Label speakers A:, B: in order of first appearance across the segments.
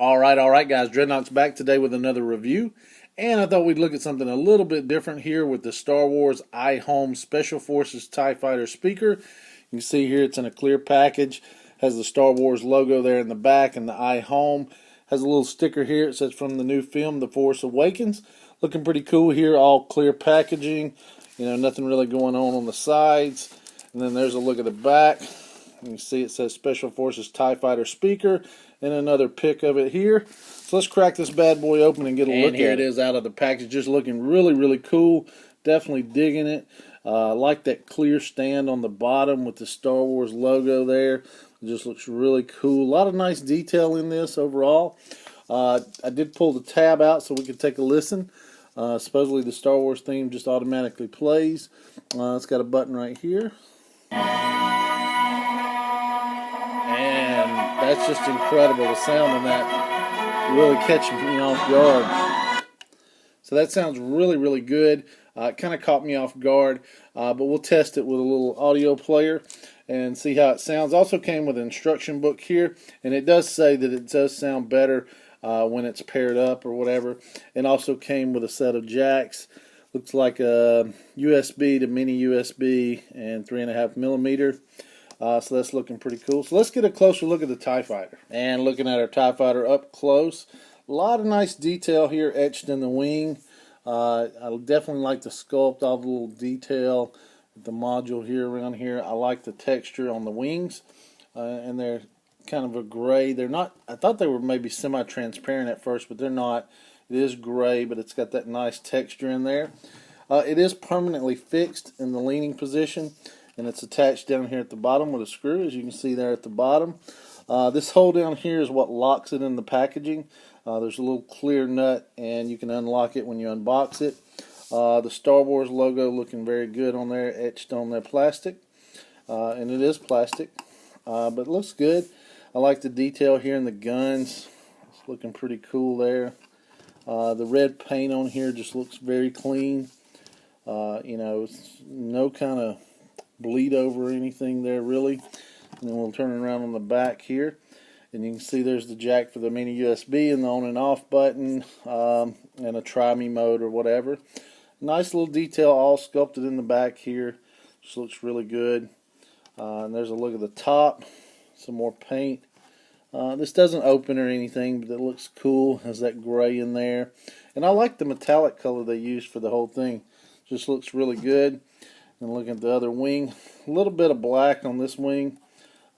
A: All right, guys. Dreadnought's back today with another review. And I thought we'd look at something a little bit different here with the Star Wars iHome Special Forces TIE Fighter speaker. You can see here it's in a clear package. Has the Star Wars logo there in the back, and the iHome has a little sticker here. It says from the new film, The Force Awakens. Looking pretty cool here, all clear packaging. You know, nothing really going on the sides. And then there's a look at the back. You can see it says Special Forces TIE Fighter speaker, and another pic of it here. So let's crack this bad boy open and get a look at it. And here it is out of the package, just looking really cool. Definitely digging it. I like that clear stand on the bottom with the Star Wars logo there. It just looks really cool. A lot of nice detail in this overall. I did pull the tab out so we could take a listen. Supposedly the Star Wars theme just automatically plays. It's got a button right here. And that's just incredible. The sound on that really catching me off guard. So that sounds really good. It kind of caught me off guard, but we'll test it with a little audio player and see how it sounds. Also came with an instruction book here, and it does say that it does sound better when it's paired up or whatever. And also came with a set of jacks. Looks like a USB to mini USB and 3.5 millimeter. So that's looking pretty cool. So let's get a closer look at the TIE Fighter. And looking at our TIE Fighter up close. A lot of nice detail here etched in the wing. I definitely like the sculpt, all the little detail with the module here around here. I like the texture on the wings. And they're kind of a gray. They're not, I thought they were maybe semi-transparent at first, but they're not. It is gray, but it's got that nice texture in there. It is permanently fixed in the leaning position. And it's attached down here at the bottom with a screw, as you can see there at the bottom. This hole down here is what locks it in the packaging. There's a little clear nut, and you can unlock it when you unbox it. The Star Wars logo looking very good on there, etched on their plastic. And it is plastic, but it looks good. I like the detail here in the guns. It's looking pretty cool there. The red paint on here just looks very clean. You know, it's no kind of bleed over or anything there really. And then we'll turn it around on the back here, and you can see there's the jack for the mini USB and the on and off button, and a try me mode or whatever. Nice little detail all sculpted in the back here. Just looks really good. And there's a look at the top, some more paint. This doesn't open or anything, but it looks cool. Has that gray in there, and I like the metallic color they used for the whole thing. Just looks really good. And look at the other wing, a little bit of black on this wing,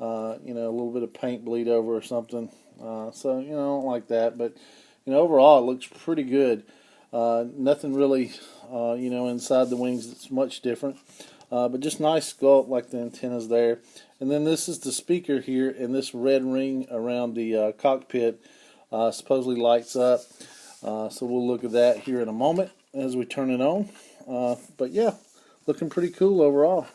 A: you know, a little bit of paint bleed over or something. So, you know, I don't like that, but, you know, overall it looks pretty good. Nothing really, you know, inside the wings that's much different, but just nice sculpt like the antennas there. And then this is the speaker here, and this red ring around the cockpit supposedly lights up. So we'll look at that here in a moment as we turn it on. But yeah. Looking pretty cool overall.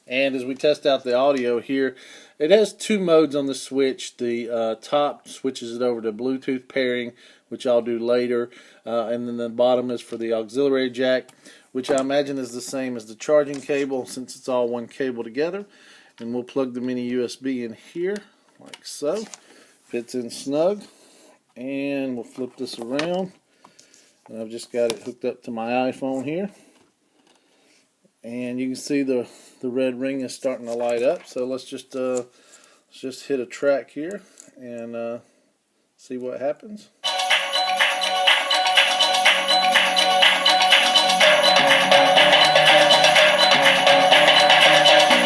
A: And as we test out the audio here, it has two modes on the switch. The top switches it over to Bluetooth pairing, which I'll do later. And then the bottom is for the auxiliary jack, which I imagine is the same as the charging cable since it's all one cable together. And we'll plug the mini USB in here, like so. Fits in snug. And we'll flip this around. And I've just got it hooked up to my iPhone here. And you can see the red ring is starting to light up. So let's just hit a track here and see what happens.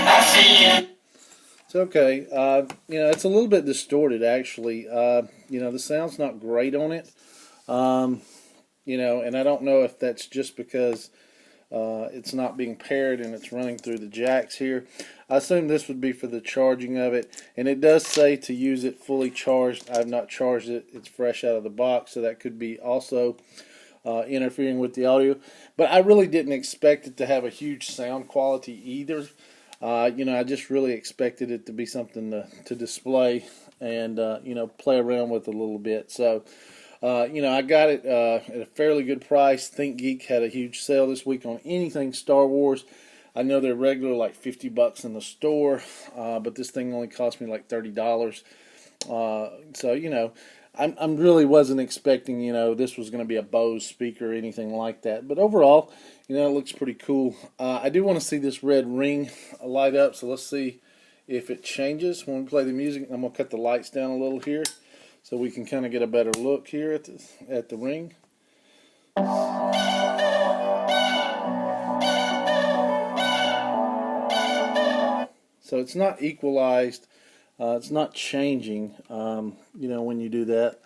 A: I see you. It's okay. You know, it's a little bit distorted actually. You know, the sound's not great on it. You know, and I don't know if that's just because it's not being paired and it's running through the jacks here. I assume this would be for the charging of it, and it does say to use it fully charged. I've not charged it. It's fresh out of the box, so that could be also interfering with the audio. But I really didn't expect it to have a huge sound quality either. You know, I just really expected it to be something to display and you know, play around with a little bit. So you know, I got it at a fairly good price. ThinkGeek had a huge sale this week on anything Star Wars. I know they're regular like $50 in the store, but this thing only cost me like $30. So, you know, I really wasn't expecting, this was going to be a Bose speaker or anything like that. But overall, it looks pretty cool. I do want to see this red ring light up, so let's see if it changes when we play the music. I'm going to cut the lights down a little here so we can kind of get a better look here at the ring. So it's not equalized. It's not changing, when you do that.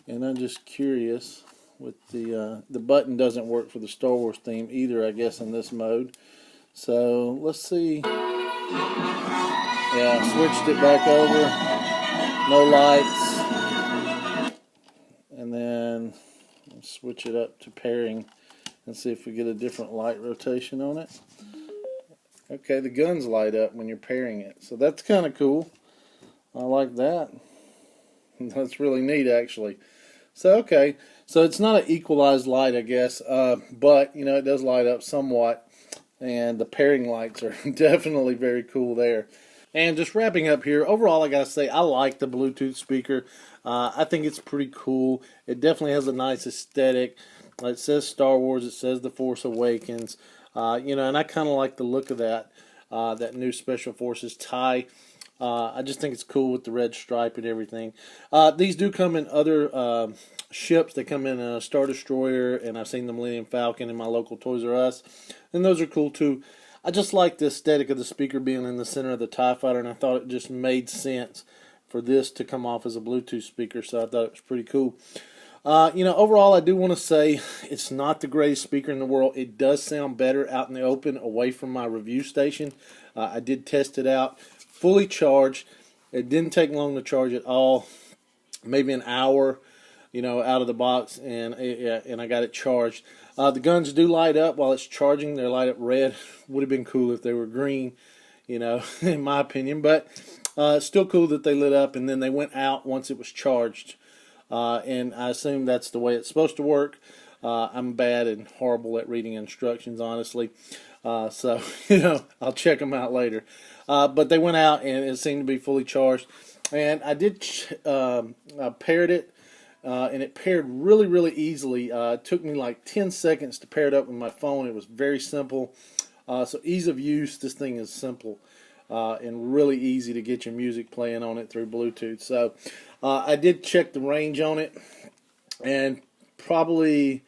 A: And I'm just curious with the button doesn't work for the Star Wars theme either, I guess, in this mode. So let's see. Yeah, switched it back over. No lights. And then switch it up to pairing and see if we get a different light rotation on it. Okay, the guns light up when you're pairing it. So that's kind of cool. I like that. That's really neat, actually. So, okay. So it's not an equalized light, I guess. But, it does light up somewhat. And the pairing lights are definitely very cool there. And just wrapping up here, overall, I got to say, I like the Bluetooth speaker. I think it's pretty cool. It definitely has a nice aesthetic. It says Star Wars. It says The Force Awakens. And I kind of like the look of that new Special Forces tie. I just think it's cool with the red stripe and everything. These do come in other ships. They come in a Star Destroyer, and I've seen the Millennium Falcon in my local Toys R Us. And those are cool too. I just like the aesthetic of the speaker being in the center of the TIE Fighter, and I thought it just made sense for this to come off as a Bluetooth speaker, so I thought it was pretty cool. Overall, I do want to say it's not the greatest speaker in the world. It does sound better out in the open, away from my review station. I did test it out, fully charged. It didn't take long to charge at all, maybe an hour, out of the box, and I got it charged. The guns do light up while it's charging. They light up red. Would have been cool if they were green, in my opinion. But it's still cool that they lit up, and then they went out once it was charged. And I assume that's the way it's supposed to work. I'm bad and horrible at reading instructions, honestly. So, I'll check them out later. But they went out, and it seemed to be fully charged. And I did paired it. And it paired really, really easily. It took me like 10 seconds to pair it up with my phone. It was very simple. So ease of use, this thing is simple and really easy to get your music playing on it through Bluetooth. So I did check the range on it and probably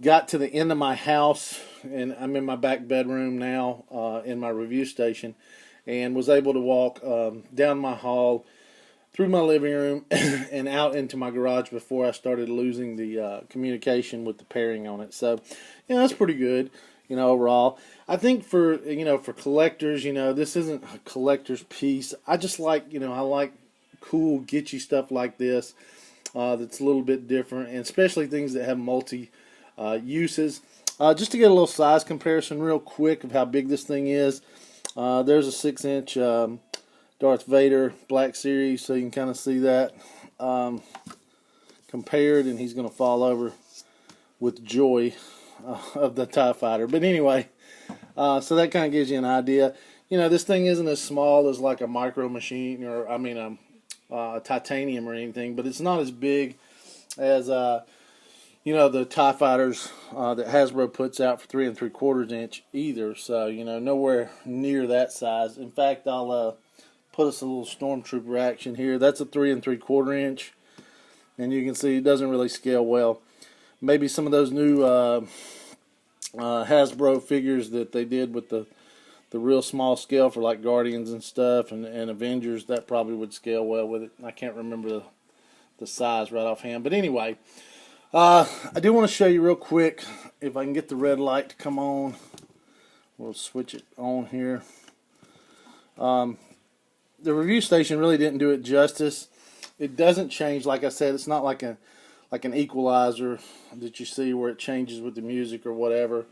A: got to the end of my house, and I'm in my back bedroom now in my review station, and was able to walk down my hall, through my living room, and out into my garage before I started losing the communication with the pairing on it. So, that's pretty good, overall. I think for collectors, this isn't a collector's piece. I just like, I like cool, getchy stuff like this that's a little bit different, and especially things that have multi uses. Just to get a little size comparison real quick of how big this thing is, there's a 6-inch Darth Vader Black Series, so you can kind of see that compared, and he's going to fall over with joy of the TIE Fighter. But anyway, so that kind of gives you an idea. This thing isn't as small as like a Micro Machine or, a titanium or anything, but it's not as big as, the TIE Fighters that Hasbro puts out for 3 3/4 inch either. So, nowhere near that size. In fact, I'll put us a little Stormtrooper action here. That's a 3 3/4 inch, and you can see it doesn't really scale well. Maybe some of those new Hasbro figures that they did with the real small scale for like Guardians and stuff and Avengers, that probably would scale well with it. I can't remember the size right offhand, but anyway, I do want to show you real quick if I can get the red light to come on. We'll switch it on here. The review station really didn't do it justice. It doesn't change, like I said. It's not like an equalizer that you see where it changes with the music or whatever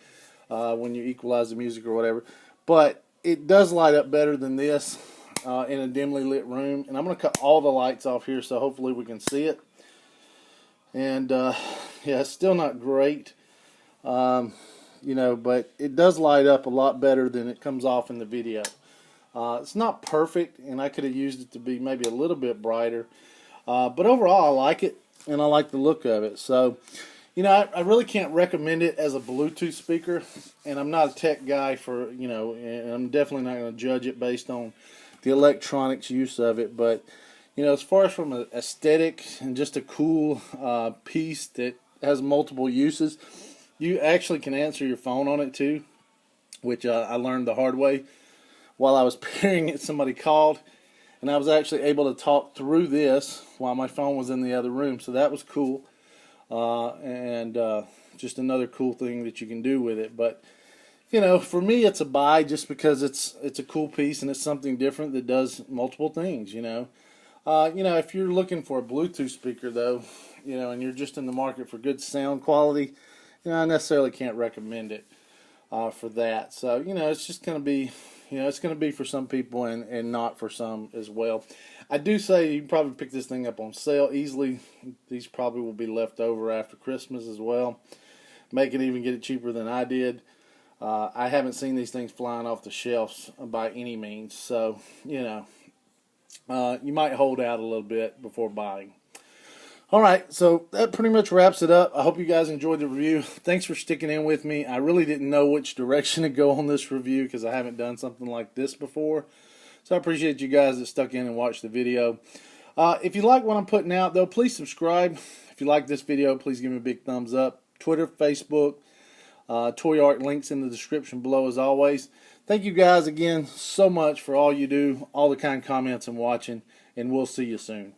A: when you equalize the music or whatever. But it does light up better than this in a dimly lit room. And I'm going to cut all the lights off here so hopefully we can see it. And yeah, it's still not great, but it does light up a lot better than it comes off in the video. It's not perfect, and I could have used it to be maybe a little bit brighter. But overall, I like it. and I like the look of it. So, you know, I really can't recommend it as a Bluetooth speaker, and I'm not a tech guy for, you know, and I'm definitely not going to judge it based on the electronics use of it. But, you know, as far as from an aesthetic and just a cool piece that has multiple uses, you actually can answer your phone on it too, which I learned the hard way. While I was pairing it, somebody called, and I was actually able to talk through this while my phone was in the other room. So that was cool. And just another cool thing that you can do with it. But you know, for me, it's a buy just because it's a cool piece and it's something different that does multiple things. You know, if you're looking for a Bluetooth speaker though, you know, and you're just in the market for good sound quality, you know, I necessarily can't recommend it for that. So you know, it's just going to be, you know, it's going to be for some people and not for some as well. I do say you can probably pick this thing up on sale easily. These probably will be left over after Christmas as well. May can even get it cheaper than I did. I haven't seen these things flying off the shelves by any means. So, you know, you might hold out a little bit before buying. All right, so that pretty much wraps it up. I hope you guys enjoyed the review. Thanks for sticking in with me. I really didn't know which direction to go on this review because I haven't done something like this before. So I appreciate you guys that stuck in and watched the video. If you like what I'm putting out, though, please subscribe. If you like this video, please give me a big thumbs up. Twitter, Facebook, Toy Art links in the description below as always. Thank you guys again so much for all you do, all the kind comments and watching, and we'll see you soon.